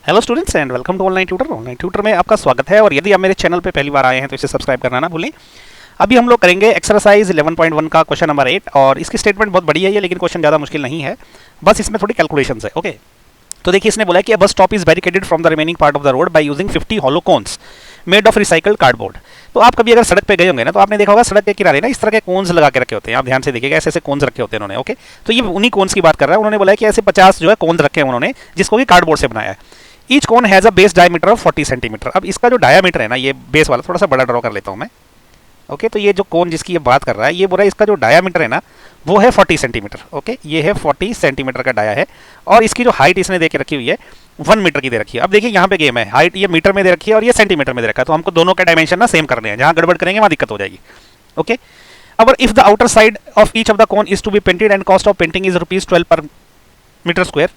Hello students and welcome to online tutor. Online tutor में आपका स्वागत है और यदि आप मेरे चैनल पे पहली बार आए हैं तो इसे सब्सक्राइब करना ना भूलें। अभी हम लोग करेंगे एक्सरसाइज 11.1 का क्वेश्चन नंबर 8 और इसकी स्टेटमेंट बहुत बढ़िया है लेकिन क्वेश्चन ज़्यादा मुश्किल नहीं है, बस इसमें थोड़ी कैलकुलेशंस है। ओके, तो देखिए इसने बोला कि a bus stop is barricaded from the remaining part of the road by using 50 hollow cones made of recycled cardboard. तो आप कभी अगर सड़क पे गए होंगे ना तो आपने देखा होगा सड़क के किनारे ना इस तरह के कोन्स लगा के रखे होते हैं। आप ध्यान से देखिएगा, ऐसे ऐसे कोन्स रखे होते हैं उन्होंने। ओके, तो ये उन्हीं कोन्स की बात कर रहा है। उन्होंने बोला है कि ऐसे 50 जो है कोन्स रखे हैं उन्होंने, जिसको कि कार्डबोर्ड से बनाया है। Each cone has a base diameter of 40 centimetre. अब इसका जो डायमीटर है ना, ये बेस वाला थोड़ा सा बड़ा ड्रॉ कर लेता हूँ मैं। ओके, तो ये जो कोन जिसकी ये बात कर रहा है, ये बोल रहा है इसका जो डायमीटर है ना वो है 40 सेंटीमीटर। ओके, ये है 40 सेंटीमीटर का डाया है और इसकी जो हाइट इसने दे के रखी हुई है 1 मीटर की दे रखी है। अब देखिए यहाँ पे गेम है, हाइट ये मीटर में दे रखी है और ये सेंटीमीटर में दे रखा है, तो हमको दोनों का डायमेंशन ना सेम करने हैं। जहाँ गड़बड़ करेंगे वहाँ दिक्कत हो जाएगी। ओके, अब if the outer side of each of the cone is to be painted and cost of painting is ₹12 per metre square,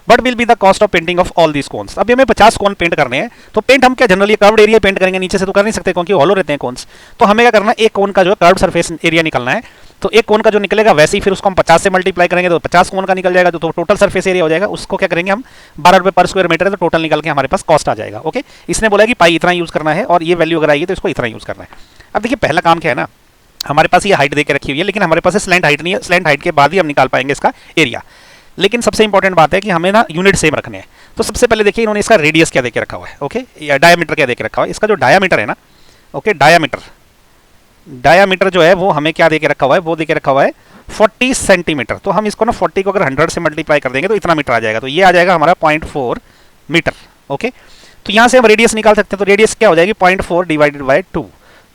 but will be the cost of painting of all these cones. अब हमें 50 कोन paint करने हैं, तो paint हम क्या generally curved area paint करेंगे, नीचे से तो कर नहीं सकते क्योंकि हॉलो रहते हैं कोन्स। तो हमें क्या करना है, एक कोन का जो है कर्व्ड सरफेस एरिया निकलना है। तो एक कोन का जो निकलेगा वैसे ही फिर उसको हम 50 से मल्टीप्लाई करेंगे तो 50 कोन का निकल जाएगा, तो टोटल सरफेस एरिया हो जाएगा। उसको क्या करेंगे हम, ₹12 पर स्क्वायर मीटर है, तो टोटल निकल के हमारे पास कॉस्ट आ जाएगा। ओके, इसने बोला कि पाई इतना यूज करना है और ये वैल्यू अगर आएगी तो इसको इतना यूज करना है। अब देखिए पहला काम क्या है ना, हमारे पास ये हाइट देके रखी हुई है लेकिन हमारे पास स्लैंट हाइट नहीं है। स्लैंट हाइट के बाद ही हम निकाल पाएंगे इसका एरिया। लेकिन सबसे इंपॉर्टेंट बात है कि हमें ना यूनिट सेम रखने हैं। तो सबसे पहले देखिए इन्होंने इसका रेडियस क्या देके रखा हुआ है। ओके, या डायमीटर क्या देके रखा हुआ है। इसका जो डायमीटर है ना, ओके, डायमीटर जो है वो हमें क्या देके रखा हुआ है, वो देके रखा हुआ है 40 सेंटीमीटर। तो हम इसको ना 40 को अगर 100 से मल्टीप्लाई कर देंगे तो इतना मीटर आ जाएगा। तो ये आ जाएगा हमारा 0.4 मीटर। ओके, तो यहाँ से हम रेडियस निकाल सकते हैं। तो रेडियस क्या हो जाएगी, 0.4 डिवाइडेड बाई 2,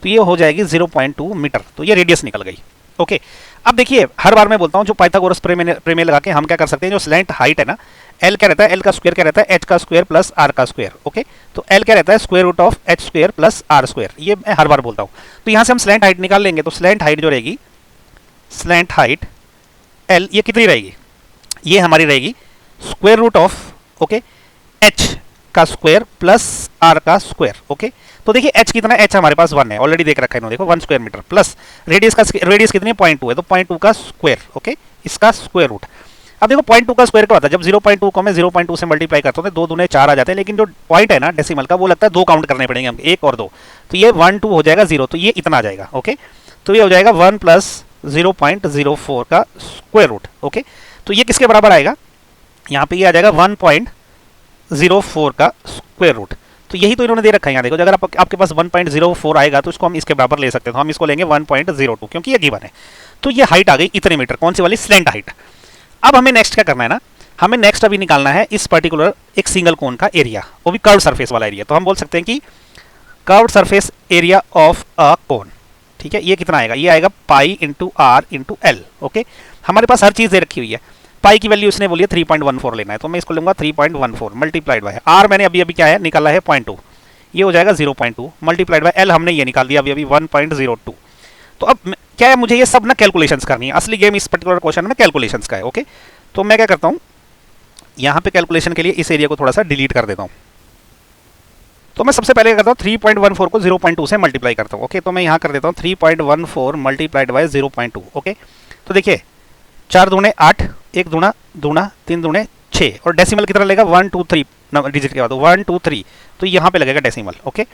तो ये हो जाएगी 0.2 मीटर। तो ये रेडियस निकल गई। ओके, अब देखिए हर बार मैं बोलता हूँ जो पाइथागोरस प्रमेय लगा के हम क्या कर सकते हैं, जो स्लैंट हाइट है ना, एल क्या रहता है, एल का स्क्वायर क्या रहता है, एच का स्क्वायर प्लस आर का स्क्वायर। ओके, तो एल क्या रहता है, square root of H square plus R square. ये मैं हर बार बोलता हूँ। तो यहाँ से हम स्लैंट हाइट निकाल लेंगे। तो स्लैंट हाइट जो रहेगी, स्लैंट हाइट एल, ये कितनी रहेगी, ये हमारी रहेगी square root of, okay, H का स्क्वायर प्लस आर का स्क्वायर। ओके, तो देखिए h कितना, h हमारे पास 1 है, ऑलरेडी देख रखा है इन्होंने, देखो 1 स्क्वायर मीटर प्लस रेडियस कितनी है, 0.2 है, तो 0.2 का स्क्वायर। ओके, इसका स्क्वायर रूट। अब देखो 0.2 का स्क्वायर क्या होता है, जब 0.2 को मैं 0.2 से मल्टीप्लाई करता हूँ तो 2 दूने 4 आ जाते हैं, लेकिन जो पॉइंट है ना डेसिमल का वो लगता है 2 काउंट करने पड़ेंगे हम, 1 और 2, तो ये 1 2 हो जाएगा 0, तो ये इतना आ जाएगा। ओके, तो ये हो जाएगा 1 प्लस 0.04 का स्क्वायर रूट। ओके, तो ये किसके बराबर आएगा, यहाँ पे ये आ जाएगा 1.04 का स्क्वायर रूट। तो यही तो इन्होंने दे रखा है यहाँ देखो, अगर आपके पास 1.04 आएगा तो इसको हम इसके बराबर ले सकते हैं, तो हम इसको लेंगे 1.02 क्योंकि ये गिवन है। तो ये हाइट आ गई इतने मीटर, कौन सी वाली, स्लैंट हाइट। अब हमें नेक्स्ट क्या करना है ना, हमें नेक्स्ट अभी निकालना है इस पर्टिकुलर एक सिंगल कोन का एरिया, वो भी कर्व सरफेस वाला एरिया। तो हम बोल सकते हैं कि curve surface area of a cone. ठीक है, ये कितना आएगा, ये आएगा pi into r into l. Okay, हमारे पास हर चीज़ दे रखी हुई है। पाई की वैल्यू इसने बोली है 3.14 लेना है, तो मैं इसको लूंगा 3.14 मल्टीप्लाइड बाय आर, मैंने अभी क्या है निकाला है 0.2, ये हो जाएगा 0.2 मल्टीप्लाइड बाय एल, हमने ये निकाल दिया अभी 1.02। तो अब क्या है, मुझे ये सब ना कैलकुलेशंस करनी है। असली गेम इस पर्टिकुलर क्वेश्चन में कैलकुलेशंस का है। ओके, तो मैं क्या करता हूँ, यहाँ पे कैलकुलेशन के लिए इस एरिया को थोड़ा सा डिलीट कर देता हूँ। तो मैं सबसे पहले करता हूँ 3.14 को 0.2 से मल्टीप्लाई करता हूँ। ओके, तो मैं यहाँ कर देता हूँ 3.14 मल्टीप्लाइड बाय 0.2। ओके, तो देखिए 4 दूने 8, 1 दूना 3 दूने 6, और डेसिमल कितना लगेगा 1 2 3 डिजिट के बाद 1 2 3, तो यहाँ पे लगेगा डेसिमल। ओके,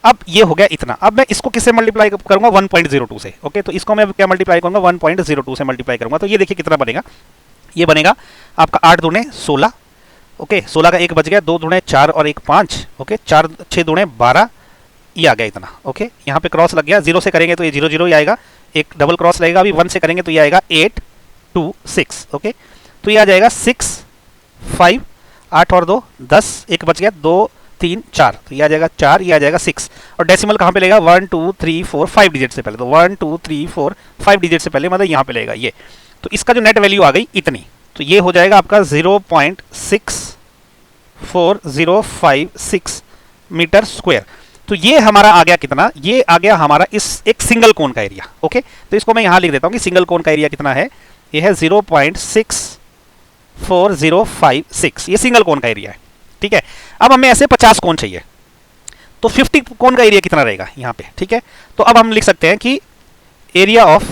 अब ये हो गया इतना। अब मैं इसको किससे मल्टीप्लाई करूंगा, 1.02 से। ओके, तो इसको मैं क्या मल्टीप्लाई करूंगा, 1.02 से मल्टीप्लाई करूंगा। तो ये देखिए कितना बनेगा, ये बनेगा आपका 8 दूने 16। ओके, 16 का 1 बच गया, 2 दूने 4 और 1 5। ओके, 4 6 दूने 12, ये आ गया इतना। ओके, यहाँ पे क्रॉस लग गया, 0 से करेंगे तो ये 0 0 ही आएगा, एक डबल क्रॉस लगेगा, अभी 1 से करेंगे तो ये आएगा 8 2 6। ओके, तो ये आ जाएगा 6 5, 8 और 2 10, 1 बच गया, 2 3 4, तो ये आ जाएगा 4, ये आ जाएगा 6। और डेसिमल कहाँ पे लेगा, 1 2 3 4 5 डिजिट से पहले, तो 1 2 3 4 5 डिजिट से पहले मतलब यहाँ पे लेगा ये। तो इसका जो नेट वैल्यू आ गई इतनी, तो ये हो जाएगा आपका 0.64056 मीटर स्क्वायर। तो ये हमारा आ गया कितना, ये आ गया हमारा इस एक सिंगल कोन का एरिया। ओके, तो इसको मैं यहाँ लिख देता हूँ कि सिंगल कोन का एरिया कितना है, ये है 0.64056, ये सिंगल कोन का एरिया है। ठीक है, अब हमें ऐसे 50 कोन चाहिए, तो 50 कोन का एरिया कितना रहेगा यहाँ पे। ठीक है, तो अब हम लिख सकते हैं कि एरिया ऑफ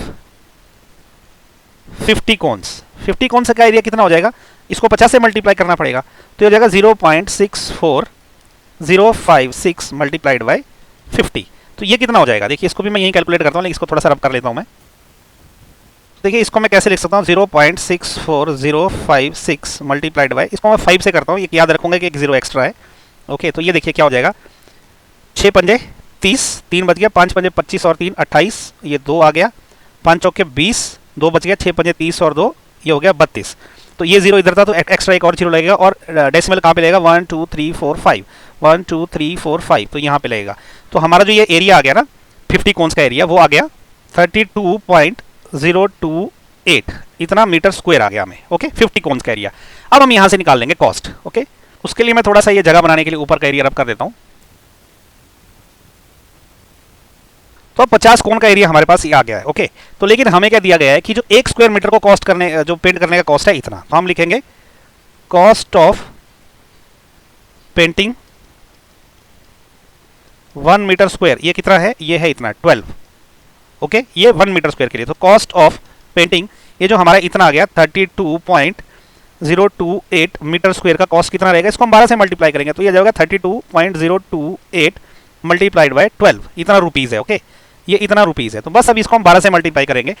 50 कोन्स, 50 कोन्स का एरिया कितना हो जाएगा, इसको 50 से मल्टीप्लाई करना पड़ेगा, तो ये हो जाएगा 0.64056 मल्टीप्लाइड बाय 50। तो ये कितना हो जाएगा, देखिए इसको भी मैं यही कैलकुलेट करता हूँ, लेकिन इसको थोड़ा सा रब कर लेता हूँ मैं। देखिए इसको मैं कैसे लिख सकता हूँ, 0.64056 मल्टीप्लाइड बाय, इसको मैं 5 से करता हूँ, ये याद रखूंगा कि एक 0 एक्स्ट्रा है। ओके, तो ये देखिए क्या हो जाएगा, 6 पंजे 30, 3 बच गया, 5 पंजे 25 और 3 28, ये 2 आ गया, 5 चौके 20, 2 बच गया, 6 पंजे 30 और 2 ये हो गया 32। तो ये 0 इधर था तो एक्स्ट्रा एक और 0 लगेगा, और डेसिमल कहाँ पे लगेगा, 1 2 3 4 5, 1 2 3 4 5, तो यहाँ पे लगेगा। तो हमारा जो ये एरिया आ गया ना 50 कोन्स का एरिया, वो आ गया 32.028, इतना मीटर स्क्वायर आ गया हमें। ओके, 50 कोन्स का एरिया। अब हम यहाँ से निकाल लेंगे कॉस्ट। ओके, उसके लिए मैं थोड़ा सा ये जगह बनाने के लिए ऊपर का एरिया रब कर देता हूँ। तो अब 50 कोन का एरिया हमारे पास ये आ गया है। ओके, तो लेकिन हमें क्या दिया गया है कि जो 1 स्क्वायर मीटर को कॉस्ट करने, जो पेंट करने का कॉस्ट है इतना, तो हम लिखेंगे cost of painting 1 metre square, ये कितना है, ये है इतना 12। ओके, ये 1 मीटर स्क्वायर के लिए, तो कॉस्ट ऑफ पेंटिंग ये जो हमारा इतना आ गया 32.028 मीटर स्क्वायर का कॉस्ट कितना रहेगा, इसको हम 12 से मल्टीप्लाई करेंगे तो ये जाएगा 32.028 मल्टीप्लाइड बाय 12, इतना रुपीज़ है। ओके, ये इतना रुपीज़ है, तो बस अब इसको हम 12 से मल्टीप्लाई करेंगे।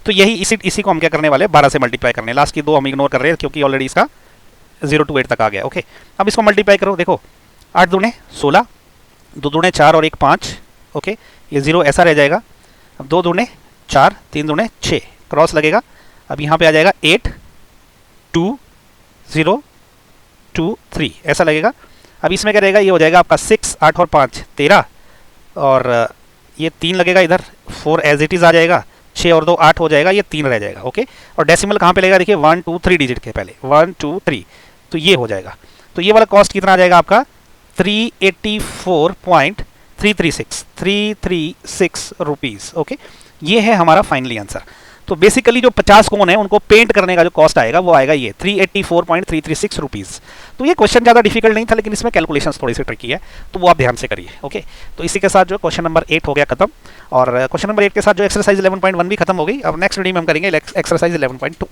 तो यही इसी को हम क्या करने वाले हैं, 12 से मल्टीप्लाई करने, लास्ट की 2 हम इग्नोर कर रहे हैं क्योंकि ऑलरेडी इसका 0 to 8 तक आ गया। ओके, अब इसको मल्टीप्लाई करो, देखो 8 दूने 16, 2 दूने 4 और 1 5। ओके, ये 0 ऐसा रह जाएगा। अब 2 दूने 4, 3 दूने 6, क्रॉस लगेगा। अब यहाँ पे आ जाएगा 8 2 0 2 3, ऐसा लगेगा। अब इसमें क्या रहेगा, ये हो जाएगा आपका 6, 8 और 5 13, और ये 3 लगेगा इधर, 4 एज इट इज़ आ जाएगा, 6 और 2 8 हो जाएगा, ये 3 रह जाएगा। ओके, और डेसिमल कहाँ पे लगेगा, देखिए 1 2 3 डिजिट के पहले 1 2 3, तो ये हो जाएगा। तो ये वाला कॉस्ट कितना आ जाएगा आपका 384.336 रुपीज़। ओके, ये है हमारा फाइनली आंसर। तो बेसिकली जो 50 कोन है उनको पेंट करने का जो कॉस्ट आएगा वो आएगा ये 384.336 रुपीज़। तो ये क्वेश्चन ज़्यादा डिफिकल्ट नहीं था, लेकिन इसमें कैलकुलेशंस थोड़ी सी ट्रिकी है, तो वो आप ध्यान से करिए। ओके, तो इसी के साथ जो क्वेश्चन नंबर 8 हो गया खत्म, और क्वेश्चन नंबर 8 के साथ जो एक्सरसाइज 11.1 भी खत्म हो गई। अब नेक्स्ट वीडियो में हम करेंगे एक्सरसाइज 11.2।